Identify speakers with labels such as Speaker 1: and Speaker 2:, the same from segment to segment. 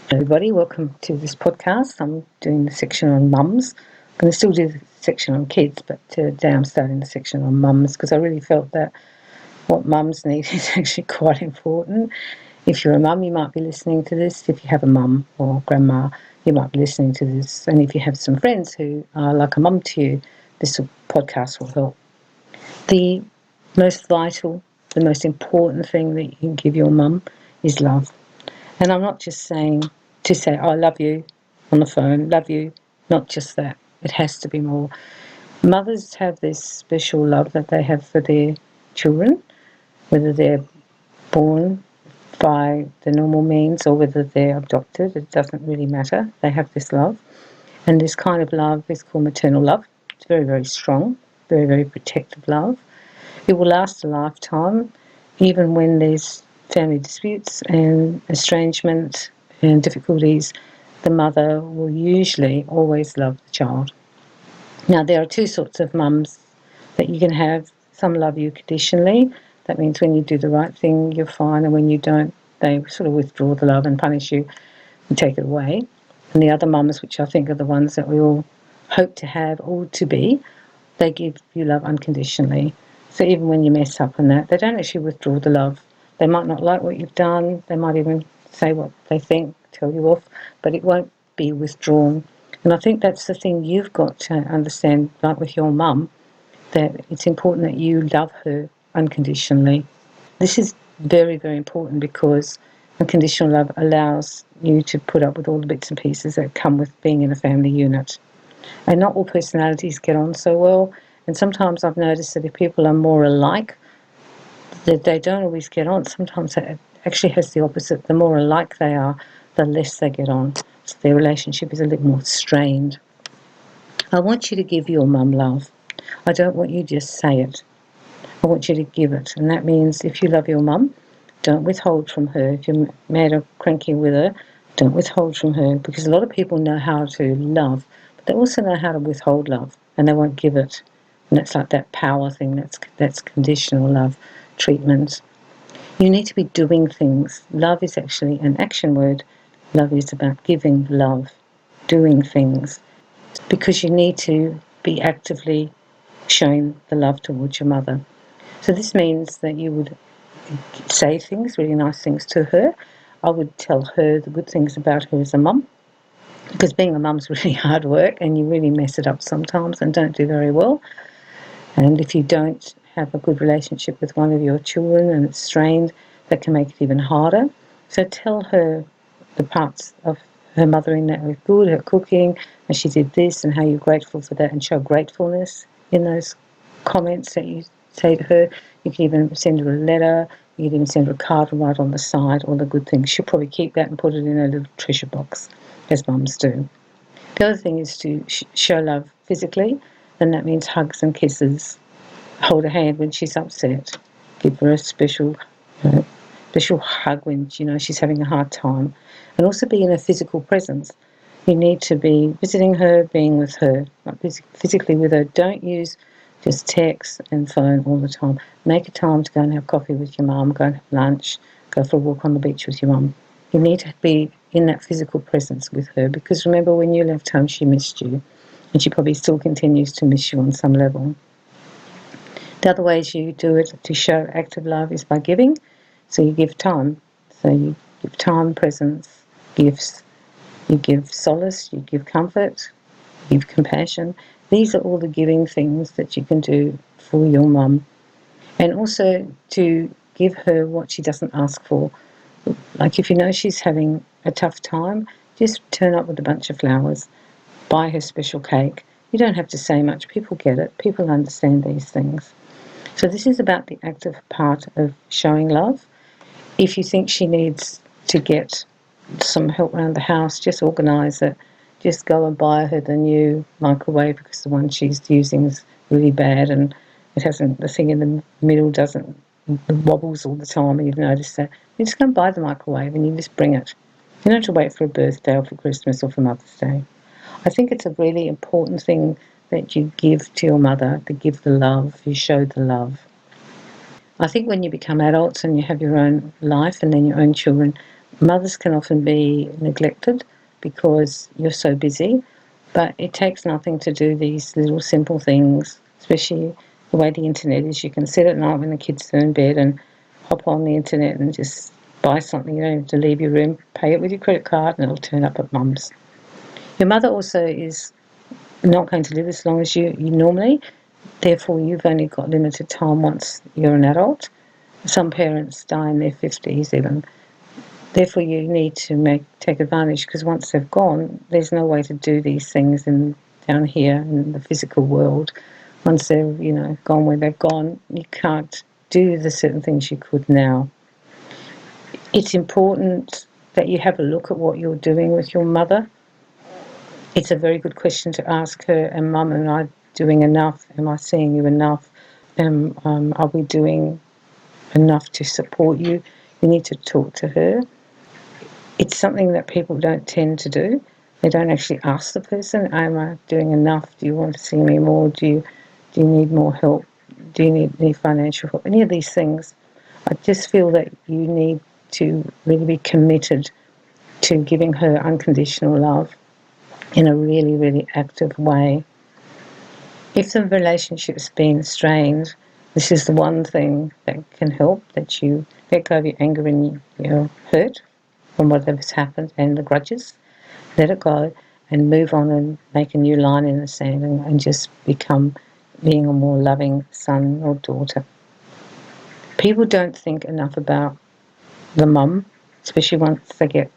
Speaker 1: Everybody, welcome to this podcast. I'm doing the section on mums. I'm going to still do the section on kids, but today I'm starting the section on mums because I really felt that what mums need is actually quite important. If you're a mum, you might be listening to this. If you have a mum or grandma, you might be listening to this. And if you have some friends who are like a mum to you, this podcast will help. The most vital, the most important thing that you can give your mum is love. And I'm not just saying to say, oh, I love you on the phone, love you, not just that. It has to be more. Mothers have this special love that they have for their children, whether they're born by the normal means or whether they're adopted. It doesn't really matter. They have this love. And this kind of love is called maternal love. It's very, very strong, very, very protective love. It will last a lifetime, even when there's family disputes and estrangement and difficulties. The mother will usually always love the child. Now, there are two sorts of mums that you can have. Some love you conditionally. That means when you do the right thing, you're fine, and when you don't, they sort of withdraw the love and punish you and take it away. And the other mums, which I think are the ones that we all hope to have or to be, they give you love unconditionally. So even when you mess up and that, they don't actually withdraw the love. They might not like what you've done. They might even say what they think, tell you off, but it won't be withdrawn. And I think that's the thing you've got to understand, like with your mum, that it's important that you love her unconditionally. This is very, very important because unconditional love allows you to put up with all the bits and pieces that come with being in a family unit. And not all personalities get on so well. And sometimes I've noticed that if people are more alike, that they don't always get on. Sometimes it actually has the opposite. The more alike they are, the less they get on. So their relationship is a little more strained. I want you to give your mum love. I don't want you to just say it. I want you to give it. And that means if you love your mum, don't withhold from her. If you're mad or cranky with her, don't withhold from her. Because a lot of people know how to love, but they also know how to withhold love, and they won't give it. And it's like that power thing, that's conditional love treatment. You need to be doing things. Love is actually an action word. Love is about giving love, doing things. Because you need to be actively showing the love towards your mother. So this means that you would say things, really nice things to her. I would tell her the good things about her as a mum, because being a mum's really hard work and you really mess it up sometimes and don't do very well. And if you don't have a good relationship with one of your children and it's strained, that can make it even harder. So tell her the parts of her mothering that were good, her cooking, and she did this, and how you're grateful for that, and show gratefulness in those comments that you say to her. You can even send her a letter, you can even send her a card and write on the side all the good things. She'll probably keep that and put it in her little treasure box, as mums do. The other thing is to show love physically, and that means hugs and kisses. Hold her hand when she's upset. Give her a special hug when she's having a hard time. And also be in her physical presence. You need to be visiting her, being with her, like physically with her. Don't use just text and phone all the time. Make a time to go and have coffee with your mum, go and have lunch, go for a walk on the beach with your mum. You need to be in that physical presence with her, because remember, when you left home, she missed you, and she probably still continues to miss you on some level. The other ways you do it to show active love is by giving. So you give time. So you give time, presence, gifts. You give solace, you give comfort, you give compassion. These are all the giving things that you can do for your mum. And also to give her what she doesn't ask for. Like if you know she's having a tough time, just turn up with a bunch of flowers. Buy her special cake. You don't have to say much. People get it. People understand these things. So this is about the active part of showing love. If you think she needs to get some help around the house, just organise it. Just go and buy her the new microwave, because the one she's using is really bad and the thing in the middle doesn't, wobbles all the time, and you've noticed that. You just go and buy the microwave and you just bring it. You don't have to wait for a birthday or for Christmas or for Mother's Day. I think it's a really important thing that you give to your mother, to give the love, you show the love. I think when you become adults and you have your own life and then your own children, Mothers can often be neglected because you're so busy, but it takes nothing to do these little simple things, especially the way the internet is. You can sit at night when the kids are in bed and hop on the internet and just buy something. You don't have to leave your room, pay it with your credit card, and it'll turn up at mum's. Your mother also is not going to live as long as you normally. Therefore, you've only got limited time once you're an adult. Some parents die in their 50s even. Therefore, you need to take advantage, because once they've gone, there's no way to do these things down here in the physical world. Once they're, gone where they've gone, you can't do the certain things you could now. It's important that you have a look at what you're doing with your mother. It's a very good question to ask her, and Mum, am I doing enough? Am I seeing you enough? Are we doing enough to support you? You need to talk to her. It's something that people don't tend to do. They don't actually ask the person, am I doing enough? Do you want to see me more? Do you need more help? Do you need any financial help? Any of these things. I just feel that you need to really be committed to giving her unconditional love in a really, really active way. If the relationship's been strained, this is the one thing that can help, that you let go of your anger and your hurt from whatever's happened and the grudges. Let it go and move on and make a new line in the sand and just become being a more loving son or daughter. People don't think enough about the mum, especially once they get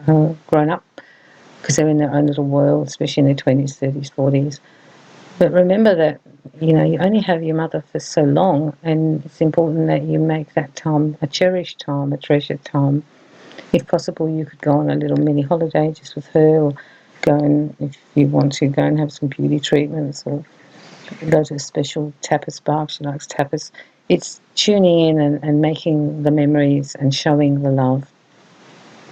Speaker 1: grown up, because they're in their own little world, especially in their 20s, 30s, 40s. But remember that, you only have your mother for so long, and it's important that you make that time a cherished time, a treasured time. If possible, you could go on a little mini holiday just with her, or go and, if you want to, go and have some beauty treatments, or go to a special tapas bar. She likes tapas. It's tuning in and making the memories and showing the love.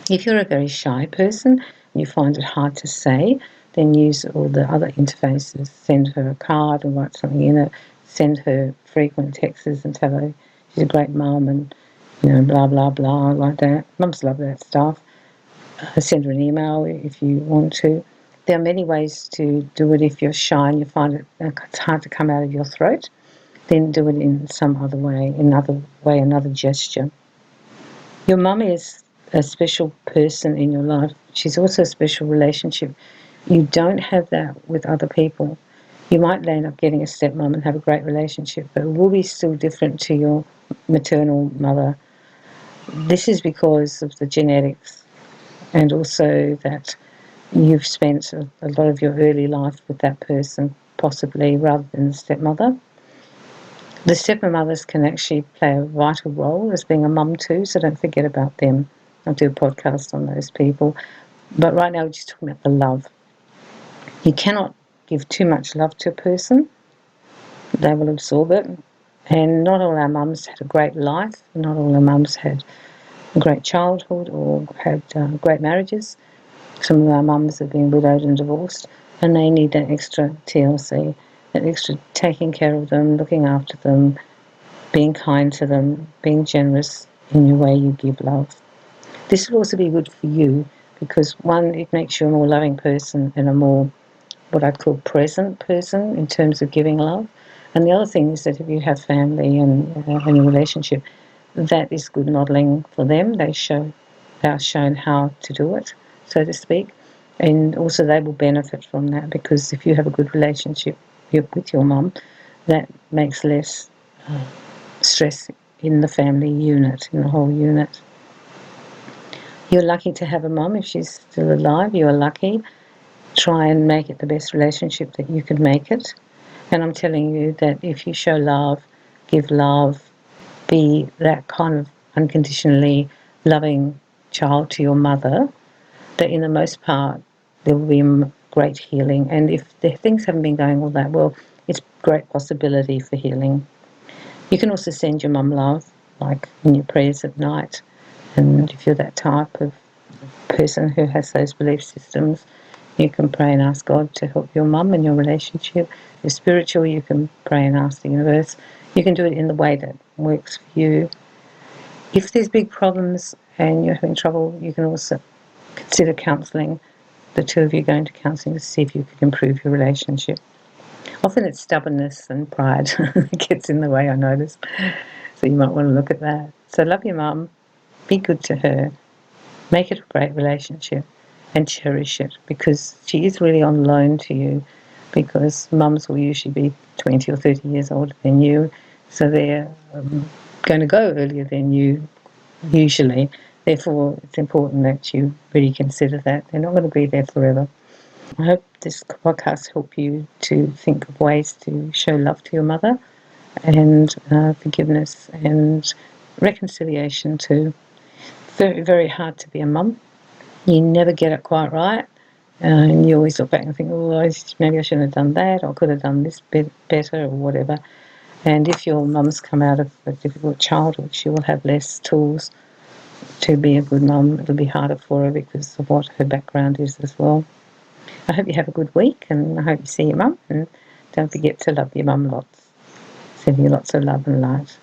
Speaker 1: If you're a very shy person and you find it hard to say, then use all the other interfaces. Send her a card and write something in it. Send her frequent texts and tell her she's a great mum and, blah, blah, blah, like that. Mums love that stuff. Send her an email if you want to. There are many ways to do it. If you're shy and you find it's hard to come out of your throat, then do it in some other way, another gesture. Your mum is a special person in your life. She's also a special relationship. You don't have that with other people. You might end up getting a stepmom and have a great relationship, but it will be still different to your maternal mother. This is because of the genetics, and also that you've spent a lot of your early life with that person, possibly, rather than the stepmother. The stepmothers can actually play a vital role as being a mum too, so don't forget about them. I'll do a podcast on those people. But right now we're just talking about the love. You cannot give too much love to a person. They will absorb it. And not all our mums had a great life. Not all our mums had a great childhood or had great marriages. Some of our mums have been widowed and divorced, and they need that extra TLC, that extra taking care of them, looking after them, being kind to them, being generous in your way you give love. This will also be good for you because, one, it makes you a more loving person and a more, what I'd call, present person in terms of giving love. And the other thing is that if you have family and a relationship, that is good modelling for them. They are shown how to do it, so to speak. And also they will benefit from that, because if you have a good relationship with your mum, that makes less stress in the family unit, in the whole unit. You're lucky to have a mum if she's still alive. You are lucky. Try and make it the best relationship that you can make it. And I'm telling you that if you show love, give love, be that kind of unconditionally loving child to your mother, that in the most part there will be great healing. And if the things haven't been going all that well, it's great possibility for healing. You can also send your mum love, like in your prayers at night. And if you're that type of person who has those belief systems, you can pray and ask God to help your mum in your relationship. If you're spiritual, you can pray and ask the universe. You can do it in the way that works for you. If there's big problems and you're having trouble, you can also consider counselling, the two of you going to counselling to see if you can improve your relationship. Often it's stubbornness and pride that gets in the way, I notice. So you might want to look at that. So love your mum, be good to her, make it a great relationship, and cherish it, because she is really on loan to you, because mums will usually be 20 or 30 years older than you, so they're going to go earlier than you usually. Therefore, it's important that you really consider that. They're not going to be there forever. I hope this podcast helped you to think of ways to show love to your mother, and forgiveness and reconciliation too. Very, very hard to be a mum. You never get it quite right. And you always look back and think, oh, maybe I shouldn't have done that, or could have done this bit better, or whatever. And if your mum's come out of a difficult childhood, she will have less tools to be a good mum. It'll be harder for her because of what her background is as well. I hope you have a good week, and I hope you see your mum, and don't forget to love your mum lots. Sending you lots of love and light.